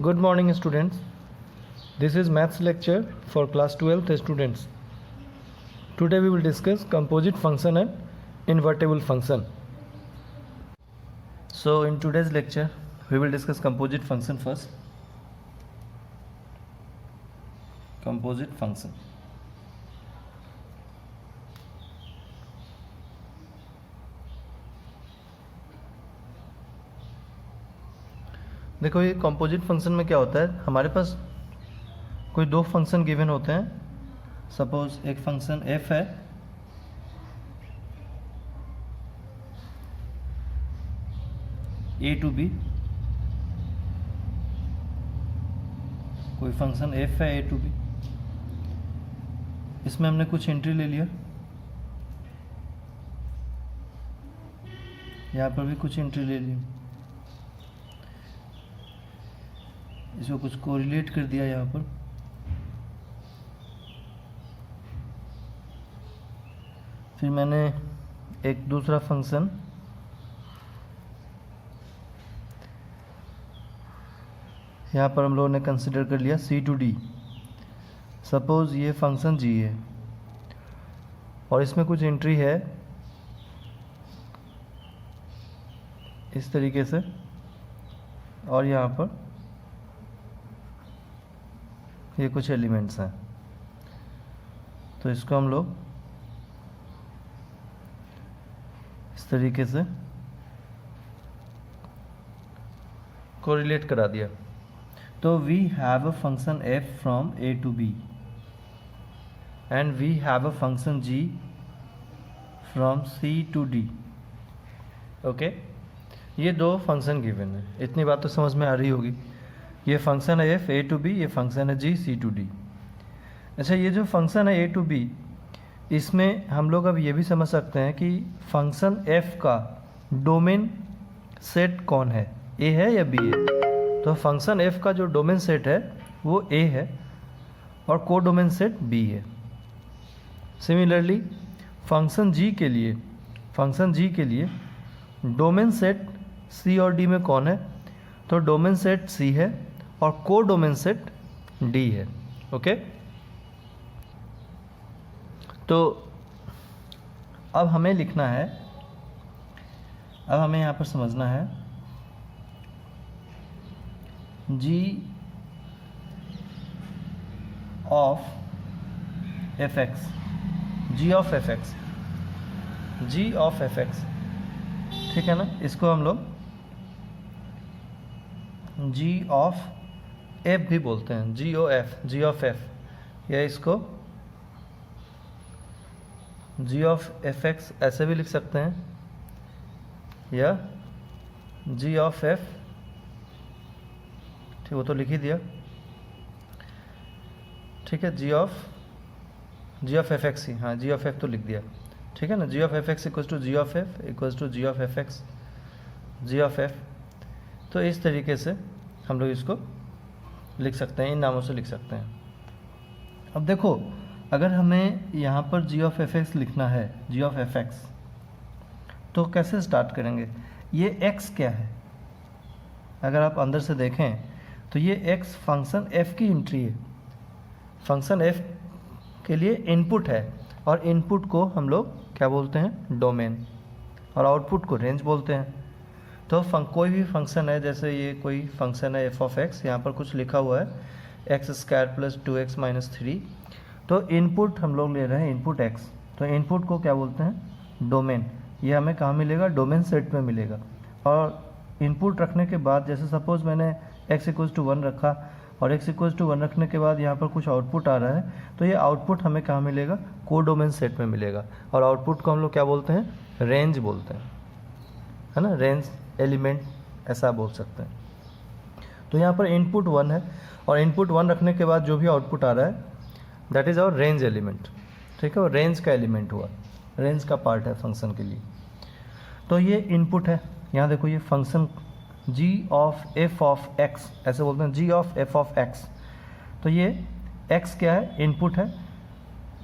Good morning students. This is maths lecture for class 12th students. Today we will discuss composite function and invertible function. So in today's lecture we will discuss composite function first. Composite function. देखो ये composite function में क्या होता है, हमारे पास कोई दो function given होते हैं. सपोज एक फंक्शन f है a टू b, कोई फंक्शन f है a टू b. इसमें हमने कुछ एंट्री ले लिया, यहाँ पर भी कुछ एंट्री ले ली, इसको कुछ कोरिलेट कर दिया यहाँ पर. फिर मैंने एक दूसरा फंक्शन यहाँ पर हम लोगों ने कंसिडर कर लिया c टू d. सपोज ये फंक्शन g है और इसमें कुछ एंट्री है इस तरीके से, और यहाँ पर ये कुछ एलिमेंट्स हैं. तो इसको हम लोग इस तरीके से कोरिलेट करा दिया. तो we have a function f from a to b and we have a function g from c to d. Okay, ये दो फंक्शन गिवन है. इतनी बात तो समझ में आ रही होगी. ये फंक्शन है f a टू b, ये फंक्शन है g c टू d. अच्छा, ये जो फंक्शन है a टू b, इसमें हम लोग अब ये भी समझ सकते हैं कि फंक्शन f का डोमेन सेट कौन है, a है या b है. तो फंक्शन f का जो डोमेन सेट है वो a है और को डोमेन सेट b है. सिमिलरली फंक्शन g के लिए डोमेन सेट c और d में कौन है, तो डोमेन सेट c है और को डोमेन सेट d है. ओके, तो अब हमें लिखना है, अब हमें यहाँ पर समझना है g ऑफ fx, ठीक है ना. इसको हम लोग g ऑफ f भी बोलते हैं, g ऑफ f, या इसको g ऑफ fx ऐसे भी लिख सकते हैं, या g ऑफ f, ठीक, वो तो लिख ही दिया. ठीक है, g ऑफ fx ही, हाँ g ऑफ f तो लिख दिया, ठीक है ना. g of fx equals to g of f equals to g of fx, g of f. तो इस तरीके से हम लोग इसको लिख सकते हैं, इन नामों से लिख सकते हैं. अब देखो, अगर हमें यहाँ पर g ऑफ fx लिखना है, g ऑफ fx, तो कैसे स्टार्ट करेंगे. ये x क्या है, अगर आप अंदर से देखें तो ये x फंक्शन f की एंट्री है. फंक्शन f के लिए इनपुट है और इनपुट को हम लोग क्या बोलते हैं, डोमेन, और आउटपुट को रेंज बोलते हैं. तो कोई भी फंक्शन है, जैसे ये कोई फंक्शन है f ऑफ x, यहाँ पर कुछ लिखा हुआ है x square plus 2x minus 3. तो इनपुट हम लोग ले रहे हैं, इनपुट x, तो इनपुट को क्या बोलते हैं, डोमेन. ये हमें कहाँ मिलेगा, डोमेन सेट में मिलेगा. और इनपुट रखने के बाद, जैसे सपोज मैंने x इक्वल्स टू 1 रखा और x इक्वल्स टू 1 रखने के बाद यहाँ पर कुछ आउटपुट आ रहा है, तो ये आउटपुट हमें कहाँ मिलेगा, को डोमेन सेट में मिलेगा. और आउटपुट को हम लोग क्या बोलते हैं, रेंज बोलते हैं, है ना, रेंज एलिमेंट ऐसा बोल सकते हैं. तो यहाँ पर इनपुट 1 है और इनपुट 1 रखने के बाद जो भी आउटपुट आ रहा है that is our range element. ठीक है, वो रेंज का एलिमेंट हुआ, रेंज का पार्ट है फंक्शन के लिए. तो ये इनपुट है. यहाँ देखो, ये function g of f of x ऐसे बोलते हैं, g of f of x. तो ये x क्या है, इनपुट है.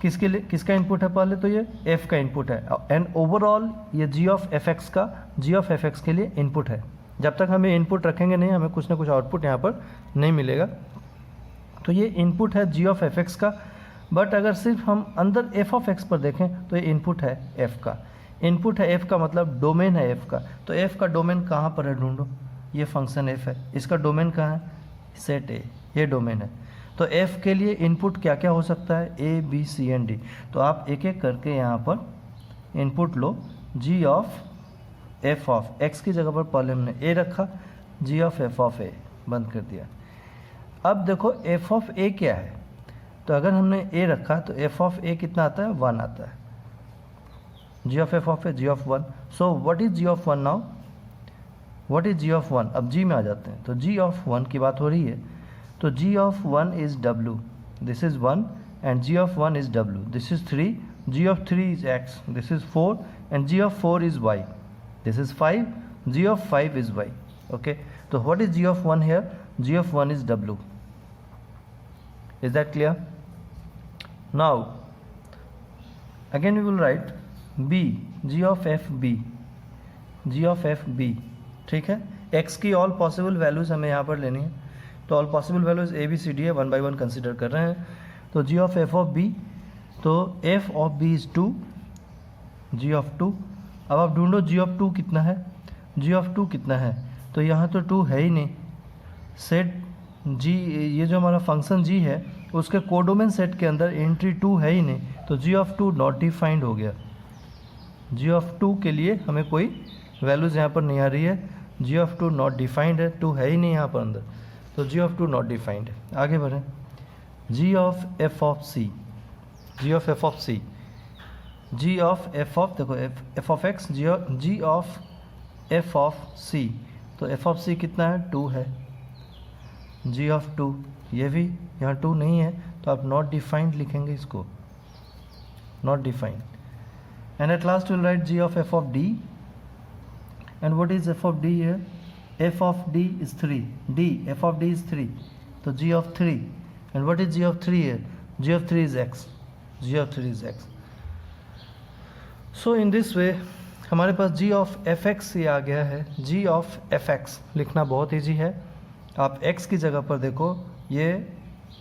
किसके लिए, किसका इनपुट है, पहले तो ये f का इनपुट है, एंड ओवरऑल ये g ऑफ fx का, g ऑफ fx के लिए इनपुट है. जब तक हमें इनपुट रखेंगे नहीं, हमें कुछ ना कुछ आउटपुट यहाँ पर नहीं मिलेगा। तो ये इनपुट है जी ऑफ एफ एक्स का। बट अगर सिर्फ हम अंदर एफ ऑफ एक्स पर देखें तो ये इनपुट है एफ का। इनपुट है एफ का मतलब डोमेन है एफ का। तो एफ का डोमेन कहाँ पर है ढूंढो, ये फंक्शन एफ है, इसका डोमेन कहाँ है, सेट ए, ये डोमेन है। तो एफ के लिए इनपुट क्या क्या हो सकता है, A B C and D. तो आप एक एक करके यहाँ पर इनपुट लो। G of F of X की जगह पर पहले हमने ए रखा, G of F of A बंद कर दिया। अब देखो एफ ऑफ ए क्या है, तो अगर हमने ए रखा तो एफ ऑफ ए कितना आता है, 1 आता है। G of F of A G of 1। So what is G of 1 now, what is G of 1। अब जी में आ जाते हैं, तो जी ऑफ 1 की बात हो रही है, तो G of 1 is W, this is 1 and G of 1 is W, this is 3, G of 3 is X, this is 4 and G of 4 is Y, this is 5, g of 5 is y. Okay, so what is g of 1 here, g of 1 is w. Is that clear? Now again we will write b, g of f b, g of f b, ठीक है। x की all possible values हमें यहाँ पर लेनी है, तो all possible values A B C D है, 1 by 1 कंसिडर कर रहे हैं। तो g of f of b, तो f of b is 2, g of 2। अब आप ढूंढो जी ऑफ 2 कितना है, जी ऑफ 2 कितना है, तो यहाँ तो 2 है ही नहीं। सेट जी, ये जो हमारा फंक्शन जी है उसके कोडोमेन सेट के अंदर एंट्री 2 है ही नहीं, तो जी ऑफ 2 नॉट डिफाइंड हो गया। जी ऑफ 2 के लिए हमें कोई वैल्यूज़ यहाँ पर नहीं आ रही है, जी ऑफ 2 नॉट डिफाइंड है, 2 है ही नहीं यहाँ पर अंदर, तो जी ऑफ 2 नॉट डिफाइंड है। आगे बढ़ें, G of F of C, G of F of C, G of F of, देखो F of X, G of F of C, तो एफ ऑफ सी कितना है, 2 है। जी ऑफ 2, ये भी यहाँ 2 नहीं है, तो आप नॉट डिफाइंड लिखेंगे इसको, not defined. And at last will write G of F of D, and what is F of D here, F of D is 3, D F of D is 3, तो G of 3, and what is G of 3 here, G of 3 is X, G of 3 is X. So in this way हमारे पास G of F X ये आ गया है। G of F x लिखना बहुत easy है, आप एक्स की जगह पर देखो, ये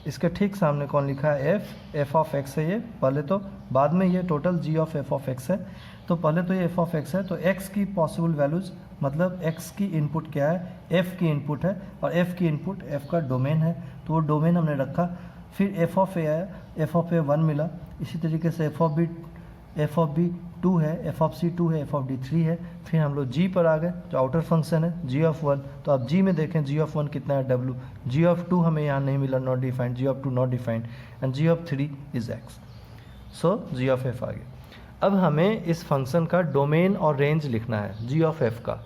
इसके ठीक सामने कौन लिखा है, एफ ऑफ एक्स है ये पहले, तो बाद में ये total G of F of X है। तो पहले तो ये एफ ऑफ एक्स है, तो एक्स की पॉसिबल वैल्यूज़ मतलब एक्स की इनपुट क्या है, एफ की इनपुट है, और एफ की इनपुट एफ का डोमेन है, तो वो डोमेन हमने रखा। फिर एफ ऑफ ए आया, एफ ऑफ ए 1 मिला, इसी तरीके से एफ ऑफ बी 2 है, एफ ऑफ सी 2 है, एफ ऑफ डी 3 है। फिर हम लोग जी पर आ गए, जो आउटर फंक्शन है जी ऑफ 1, तो आप जी में देखें जी ऑफ 1 कितना है, डब्ल्यू, जी ऑफ 2 हमें यहाँ नहीं मिला, not defined, G of 2 not defined, and G of 3 is X. So G of F आ गया। अब हमें इस फंक्शन का डोमेन और रेंज लिखना है, जी ऑफ एफ का,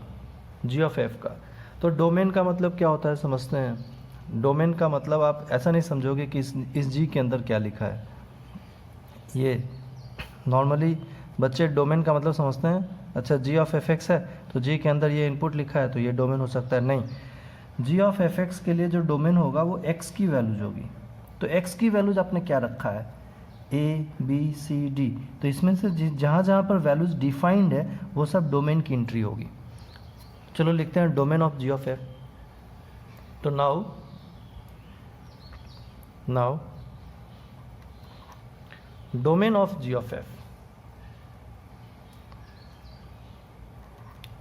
जी ऑफ एफ का। तो डोमेन का मतलब क्या होता है समझते हैं। डोमेन का मतलब आप ऐसा नहीं समझोगे कि इस जी के अंदर क्या लिखा है, ये नॉर्मली बच्चे डोमेन का मतलब समझते हैं, अच्छा जी ऑफ एफ एक्स है तो जी के अंदर ये इनपुट लिखा है तो ये डोमेन हो सकता है, नहीं। जी ऑफ एफ एक्स के लिए जो डोमेन होगा वो एक्स की वैल्यूज होगी। तो एक्स की वैल्यूज आपने क्या रखा है, ए बी सी डी, तो इसमें से जहाँ जहाँ पर वैल्यूज डिफाइंड है वो सब डोमेन की एंट्री होगी। चलो लिखते हैं domain of G of F. तो now domain of G of F,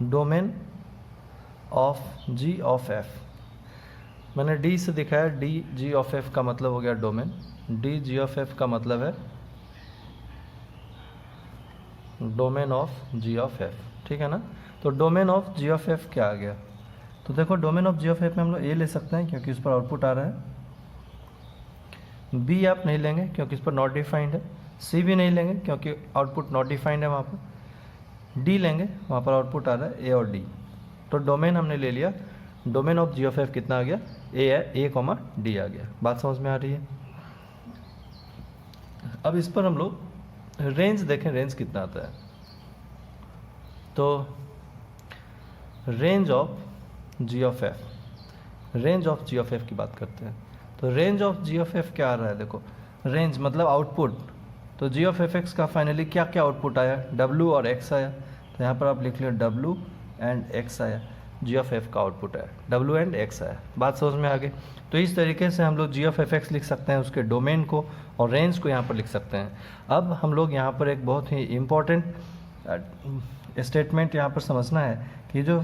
domain of G of F, मैंने डी से दिखाया, डी जी ऑफ एफ का मतलब हो गया domain, D G of F का मतलब है domain of G of F, ठीक है ना। तो domain of G of F क्या आ गया, तो देखो domain of G of F में हम लोग ए ले सकते हैं क्योंकि उस पर आउटपुट आ रहा है, बी आप नहीं लेंगे क्योंकि इस पर नॉट डिफाइंड है, सी भी नहीं लेंगे क्योंकि आउटपुट नॉट डिफाइंड है वहाँ पर, डी लेंगे वहाँ पर आउटपुट आ रहा है ए और डी। तो डोमेन हमने ले लिया, domain of G of F कितना आ गया, ए है, ए कॉमा डी आ गया। बात समझ में आ रही है। अब इस पर हम लोग रेंज देखें, रेंज कितना आता है। तो range of G of F, range of G of F की बात करते हैं। तो range of G of F क्या आ रहा है, देखो रेंज मतलब आउटपुट, तो जी ऑफ एफ एक्स का फाइनली क्या क्या आउटपुट आया, डब्ल्यू और एक्स आया, तो यहाँ पर आप लिख लियो डब्ल्यू एंड एक्स आया। जी ऑफ एफ का आउटपुट है, डब्ल्यू एंड एक्स है। बात समझ में आ गई। तो इस तरीके से हम लोग जी ऑफ एफ एक्स लिख सकते हैं, उसके डोमेन को और रेंज को यहाँ पर लिख सकते हैं। अब हम लोग यहाँ पर एक बहुत ही इम्पोर्टेंट स्टेटमेंट यहाँ पर समझना है कि जो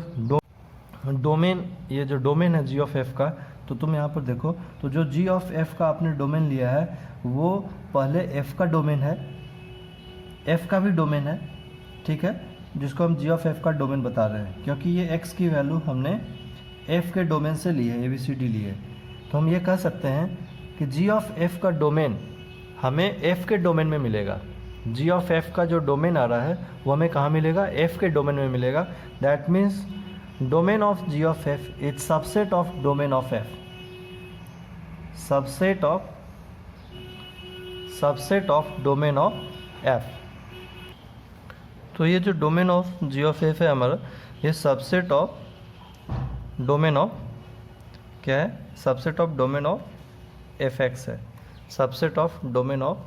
डोमेन, ये जो डोमेन है जी ऑफ एफ का, तो तुम यहाँ पर देखो, तो जो जी ऑफ एफ का आपने डोमेन लिया है वो पहले एफ का डोमेन है, एफ का भी डोमेन है, ठीक है, जिसको हम जी ऑफ एफ का डोमेन बता रहे हैं, क्योंकि ये एक्स की वैल्यू हमने एफ के डोमेन से ली है, ए बी सी डी ली है। तो हम ये कह सकते हैं कि जी ऑफ एफ का डोमेन हमें एफ के डोमेन में मिलेगा। जी ऑफ एफ का जो डोमेन आ रहा है वो हमें कहाँ मिलेगा, एफ के डोमेन में मिलेगा। That means domain of G of F is subset of domain of F, subset of domain of F. तो ये जो domain of G of F है हमारा, ये सबसेट ऑफ डोमेन ऑफ क्या है, subset of domain of F X है, subset of domain of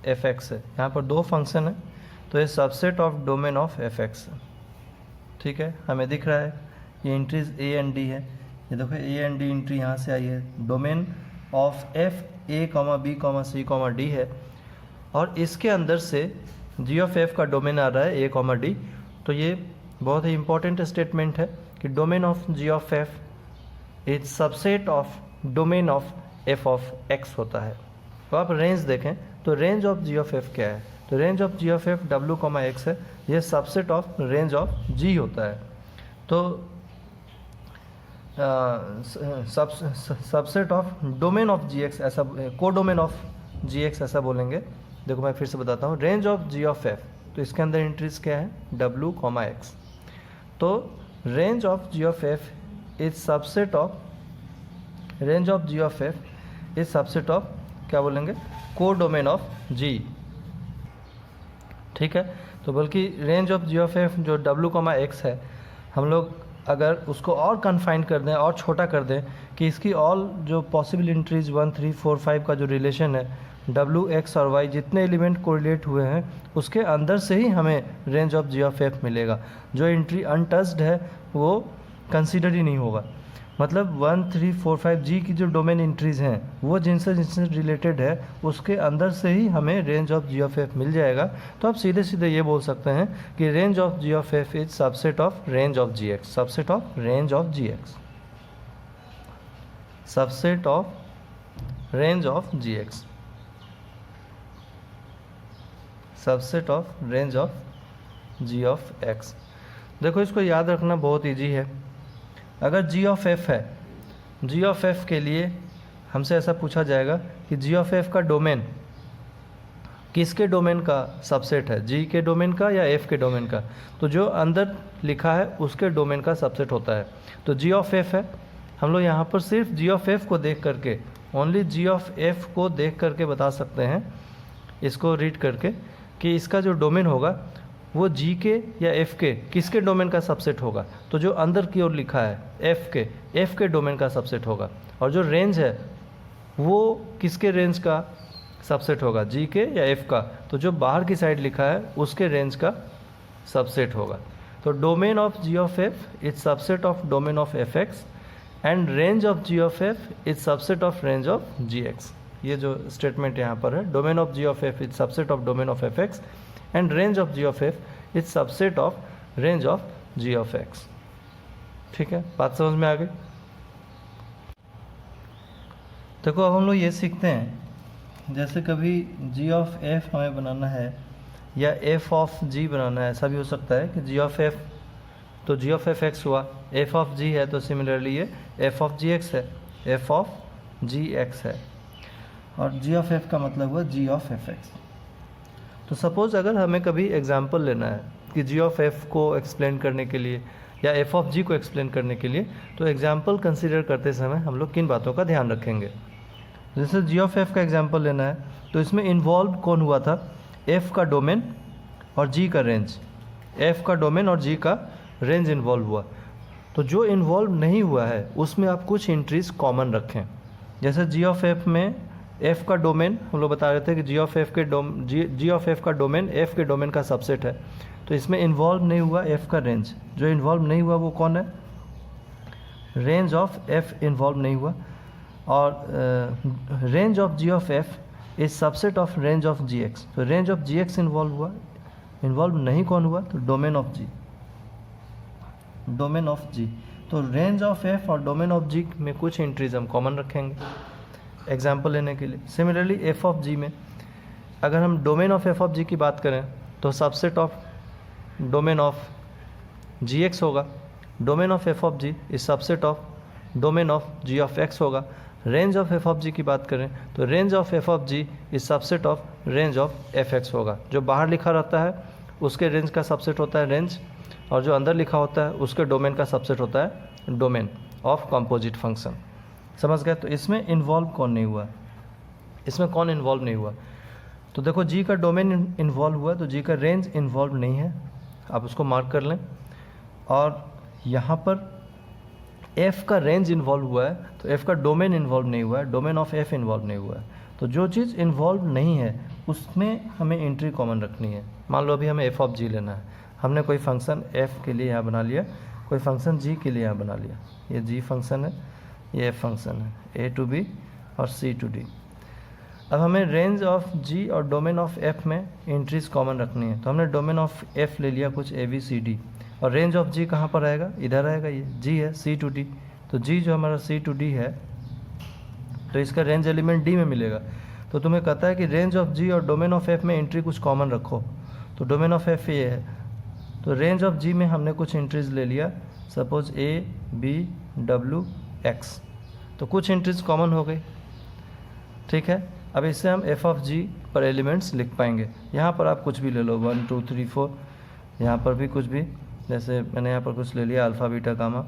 F X है। यहाँ पर दो फंक्शन है, तो ये subset of domain of F X है, ठीक है। हमें दिख रहा है ये एंट्रीज ए एंड डी है, ये देखो ए एंड डी एंट्री यहाँ से आई है। Domain of F A comma B comma C comma D है, और इसके अंदर से जी ऑफ एफ का डोमेन आ रहा है ए कॉमा डी। तो ये बहुत ही इंपॉर्टेंट स्टेटमेंट है कि domain of G of F is subset of domain of F of X होता है। तो आप रेंज देखें, तो range of G of F क्या है, तो range of G of F W comma X है, ये subset of range of G होता है। तो subset of domain of G X, ऐसा को डोमेन ऑफ जी एक्स ऐसा बोलेंगे। देखो मैं फिर से बताता हूँ, range of G of F, तो इसके अंदर एंट्रीज क्या है, डब्ल्यू कॉमा एक्स। तो range of G of F is subset of, range of G of F is subset of क्या बोलेंगे, को डोमेन ऑफ जी, ठीक है। तो बल्कि range of G of F जो डब्ल्यू कॉमा एक्स है, हम लोग अगर उसको और कन्फाइन कर दें और छोटा कर दें कि इसकी ऑल जो पॉसिबल एंट्रीज 1 3 4 5 का जो रिलेशन है, डब्ल्यू एक्स और वाई जितने एलिमेंट कोरिलेट हुए हैं उसके अंदर से ही हमें range of G of F मिलेगा। जो एंट्री अनटच्ड है वो कंसीडर ही नहीं होगा। मतलब 1 3 4 5 जी की जो डोमेन एंट्रीज हैं वो जिनसे रिलेटेड है उसके अंदर से ही हमें range of G of F मिल जाएगा। तो आप सीधे सीधे ये बोल सकते हैं कि range of G of F is subset of range of G X, subset of range of G X, subset of range of G X, subset of range of G of X. देखो इसको याद रखना बहुत easy है। अगर जी of F है, G of F के लिए हमसे ऐसा पूछा जाएगा कि जी ऑफ एफ का डोमेन किसके डोमेन का सबसेट है, जी के डोमेन का या एफ के डोमेन का। तो जो अंदर लिखा है उसके डोमेन का सबसेट होता है। तो जी ऑफ एफ है, हम लोग यहाँ पर सिर्फ जी ऑफ एफ को देख करके, ओनली जी ऑफ एफ को देख करके बता सकते हैं, इसको रीड करके, कि इसका जो डोमेन होगा वो जी के या एफ के किसके डोमेन का सबसेट होगा। तो जो अंदर की ओर लिखा है एफ के डोमेन का सबसेट होगा, और जो रेंज है वो किसके रेंज का सबसेट होगा, जी के या एफ का। तो जो बाहर की साइड लिखा है उसके रेंज का सबसेट होगा। तो domain of G of F is subset of domain of F X and range of G of F is subset of range of G X. ये जो स्टेटमेंट यहाँ पर है, domain of G of F is subset of domain of F X and range of G of F is subset of range of G of X. ठीक है, बात समझ में आ गई। देखो अब हम लोग ये सीखते हैं, जैसे कभी जी ऑफ एफ हमें बनाना है या एफ ऑफ जी बनाना है। ऐसा भी हो सकता है कि जी ऑफ एफ, तो जी ऑफ एफ एक्स हुआ, एफ ऑफ जी है तो सिमिलरली ये एफ ऑफ जी एक्स है, एफ ऑफ जी एक्स है, और जी ऑफ एफ का मतलब हुआ जी ऑफ एफ एक्स। तो सपोज़ अगर हमें कभी एग्जाम्पल लेना है कि जी ऑफ एफ को एक्सप्लेन करने के लिए या एफ ऑफ जी को एक्सप्लेन करने के लिए, तो एग्जाम्पल कंसिडर करते समय हम लोग किन बातों का ध्यान रखेंगे। जैसे जी ऑफ एफ का एग्जाम्पल लेना है तो इसमें इन्वॉल्व कौन हुआ था, एफ का डोमेन और जी का रेंज, एफ का डोमेन और जी का रेंज इन्वॉल्व हुआ। तो जो इन्वॉल्व नहीं हुआ है उसमें आप कुछ एंट्रीज कॉमन रखें। जैसे जी ऑफ एफ में एफ का डोमेन हम लोग बता रहे थे कि जी ऑफ एफ का डोमेन एफ के डोमेन का सबसेट है। तो इसमें इन्वॉल्व नहीं हुआ एफ का रेंज, जो इन्वॉल्व नहीं हुआ वो कौन है, रेंज ऑफ एफ इन्वॉल्व नहीं हुआ, और range of G of F is subset of range of G X. तो range of G X involve हुआ, इन्वॉल्व नहीं कौन हुआ, तो domain of G, domain of G. तो रेंज ऑफ एफ और डोमेन ऑफ जी में कुछ एंट्रीज हम कॉमन रखेंगे एग्जाम्पल लेने के लिए। सिमिलरली एफ ऑफ जी में अगर हम domain of F of G की बात करें तो subset of domain of G X होगा, domain of F of G is subset of domain of G of X होगा। Range of F of G की बात करें तो range of F of G is subset of range of F X होगा। जो बाहर लिखा रहता है उसके रेंज का सबसेट होता है रेंज, और जो अंदर लिखा होता है उसके डोमेन का सबसेट होता है डोमेन ऑफ कंपोजिट फंक्शन। समझ गए? तो इसमें इन्वॉल्व कौन नहीं हुआ, इसमें कौन इन्वॉल्व नहीं हुआ? तो देखो जी का डोमेन इन्वॉल्व हुआ, तो जी का रेंज इन्वॉल्व नहीं है, आप उसको मार्क कर लें। और यहाँ पर एफ़ का रेंज इन्वॉल्व हुआ है, तो एफ़ का डोमेन इन्वॉल्व नहीं हुआ है, डोमेन ऑफ एफ़ इन्वॉल्व नहीं हुआ है। तो जो चीज़ इन्वॉल्व नहीं है उसमें हमें एंट्री कॉमन रखनी है। मान लो अभी हमें एफ ऑफ जी लेना है, हमने कोई फंक्शन एफ़ के लिए यहाँ बना लिया, कोई फंक्शन जी के लिए यहाँ बना लिया। ये जी फंक्शन है, ये एफ फंक्शन है, ए टू बी और सी टू डी। अब हमें रेंज ऑफ जी और डोमेन ऑफ एफ़ में एंट्रीज कॉमन रखनी है। तो हमने डोमेन ऑफ एफ़ ले लिया कुछ ए बी सी डी, और रेंज ऑफ जी कहाँ पर आएगा, इधर आएगा, ये जी है सी टू डी। तो जी जो हमारा सी टू डी है तो इसका रेंज एलिमेंट डी में मिलेगा। तो तुम्हें कहता है कि रेंज ऑफ जी और डोमेन ऑफ एफ में एंट्री कुछ कॉमन रखो। तो डोमेन ऑफ एफ ये है, तो रेंज ऑफ जी में हमने कुछ एंट्रीज ले लिया, suppose A B W X, तो कुछ एंट्रीज कॉमन हो गई। ठीक है, अब इससे हम एफ ऑफ जी पर एलिमेंट्स लिख पाएंगे। यहाँ पर आप कुछ भी ले लो, 1 2 3 4, यहाँ पर भी कुछ भी, जैसे मैंने यहाँ पर कुछ ले लिया अल्फ़ा बीटा गामा,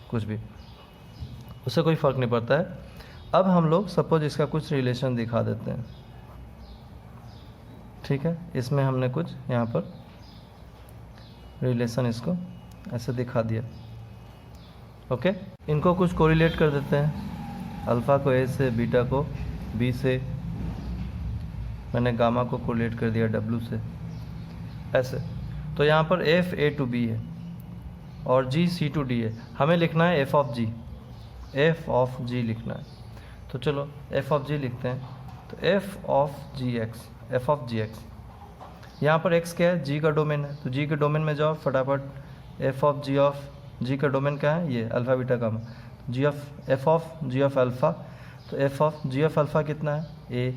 कुछ भी, उससे कोई फ़र्क नहीं पड़ता है। अब हम लोग सपोज इसका कुछ रिलेशन दिखा देते हैं। ठीक है, इसमें हमने कुछ यहाँ पर रिलेशन इसको ऐसे दिखा दिया। ओके, इनको कुछ कोरिलेट कर देते हैं, अल्फ़ा को ए से, बीटा को बी से, मैंने गामा को कोरिलेट कर दिया डब्ल्यू से, ऐसे। तो यहाँ पर एफ ए टू बी है और जी सी टू डी है, हमें लिखना है F of G, F of G लिखना है। तो चलो एफ ऑफ जी लिखते हैं। तो F of G X, F of G X, यहाँ पर एक्स क्या है, जी का डोमेन है, तो जी के डोमेन में जाओ फटाफट। एफ ऑफ जी का डोमेन क्या है, ये alpha beta gamma, G of F of G of alpha. तो F of G of alpha कितना है, ए,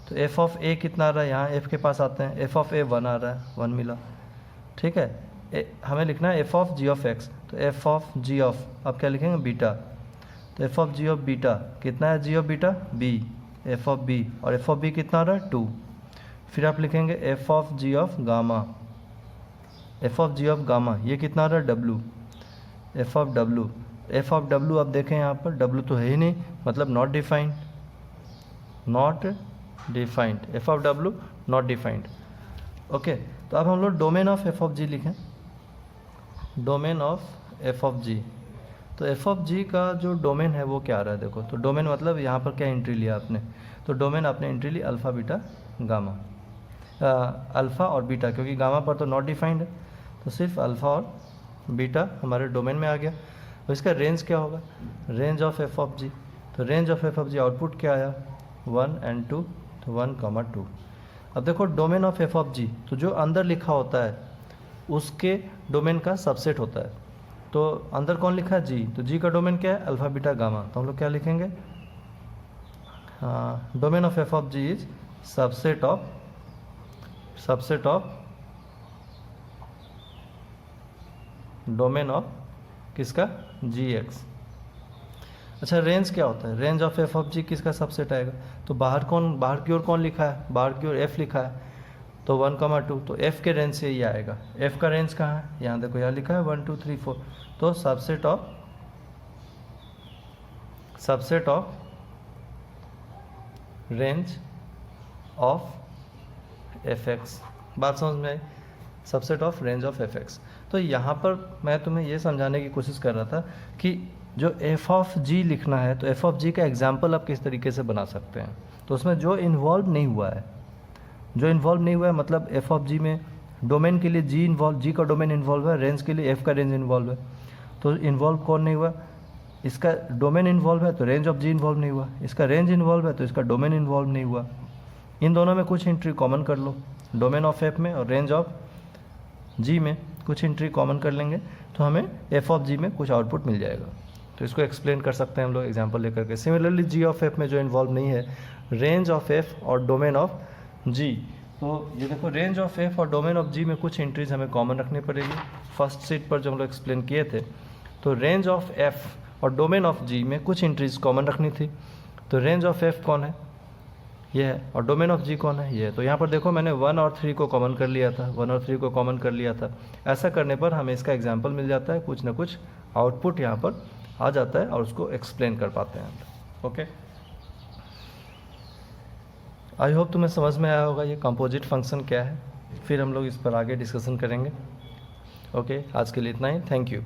तो एफ ऑफ ए कितना आ रहा है, यहाँ एफ के पास आते हैं, एफ ऑफ ए 1 आ रहा है, 1 मिला। ठीक है, हमें लिखना है F of G of X, तो एफ ऑफ जी ऑफ, अब क्या लिखेंगे, बीटा। तो F of G of beta कितना है, G of beta B, F of B, और एफ ऑफ बी कितना आ रहा है 2। फिर आप लिखेंगे F of G of gamma, F of G of gamma, ये कितना आ रहा है W, F of W, F of W अब देखें यहाँ पर डब्लू तो है ही नहीं, मतलब not defined, not defined, F of W not defined. Okay, तो अब हम लोग डोमेन ऑफ एफ ऑफ जी लिखें, domain of F of G. तो एफ ऑफ जी का जो डोमेन है वो क्या आ रहा है, देखो। तो डोमेन मतलब यहाँ पर क्या एंट्री लिया आपने, तो डोमेन आपने एंट्री ली अल्फ़ा बीटा गामा, अल्फ़ा और बीटा, क्योंकि गामा पर तो नॉट डिफाइंड है, तो सिर्फ अल्फ़ा और बीटा हमारे डोमेन में आ गया। तो इसका रेंज क्या होगा, range of F of G. तो range of F of G output क्या आया, 1 and 2, तो 1, 2। अब देखो domain of F of G, तो जो अंदर लिखा होता है उसके डोमेन का सबसेट होता है। तो अंदर कौन लिखा है, जी, तो जी का डोमेन क्या है, अल्फ़ा बीटा गामा। तो हम लोग क्या लिखेंगे, domain of F of G is subset of domain of किसका, जी एक्स। अच्छा, रेंज क्या होता है, range of F of G किसका सबसेट आएगा, तो बाहर की ओर कौन लिखा है, बाहर की ओर एफ लिखा है, तो 1, 2, तो एफ के रेंज से ये आएगा। एफ का रेंज कहाँ है, यहाँ देखो, यहाँ लिखा है 1 2 3 4, तो subset of range of F X. बात समझ में आई, subset of range of F X. तो यहाँ पर मैं तुम्हें ये समझाने की कोशिश कर रहा था कि जो एफ ऑफ जी लिखना है, तो एफ ऑफ जी का एग्जाम्पल आप किस तरीके से बना सकते हैं। तो उसमें जो इन्वॉल्व नहीं हुआ है, मतलब एफ ऑफ जी में डोमेन के लिए जी का डोमेन इन्वॉल्व है, रेंज के लिए एफ का रेंज इन्वॉल्व है। तो इन्वॉल्व कौन नहीं हुआ, इसका डोमेन इन्वॉल्व है तो रेंज ऑफ जी इन्वॉल्व नहीं हुआ, इसका रेंज इन्वॉल्व है तो इसका डोमेन इन्वॉल्व नहीं हुआ। इन दोनों में कुछ एंट्री कॉमन कर लो, डोमेन ऑफ एफ में और रेंज ऑफ जी में कुछ एंट्री कॉमन कर लेंगे तो हमें एफ ऑफ जी में कुछ आउटपुट मिल जाएगा। तो इसको एक्सप्लेन कर सकते हैं हम लोग एग्जांपल लेकर के। सिमिलरली जी ऑफ एफ में जो इन्वॉल्व नहीं है, रेंज ऑफ एफ और डोमेन ऑफ जी, तो ये देखो रेंज ऑफ एफ और डोमेन ऑफ जी में कुछ एंट्रीज हमें कॉमन रखनी पड़ेगी। फर्स्ट सीट पर जो हम लोग एक्सप्लेन किए थे, तो रेंज ऑफ एफ और डोमेन ऑफ जी में कुछ एंट्रीज कॉमन रखनी थी। तो रेंज ऑफ एफ कौन है, ये है, और डोमेन ऑफ जी कौन है, ये है। तो यहाँ पर देखो मैंने 1 और 3 को कॉमन कर लिया था, 1 और 3 को कॉमन कर लिया था। ऐसा करने पर हमें इसका एग्जाम्पल मिल जाता है, कुछ ना कुछ आउटपुट यहाँ पर आ जाता है और उसको एक्सप्लेन कर पाते हैं हम। ओके, आई होप तुम्हें समझ में आया होगा ये कंपोजिट फंक्शन क्या है। फिर हम लोग इस पर आगे डिस्कशन करेंगे। ओके, आज के लिए इतना ही। Thank you.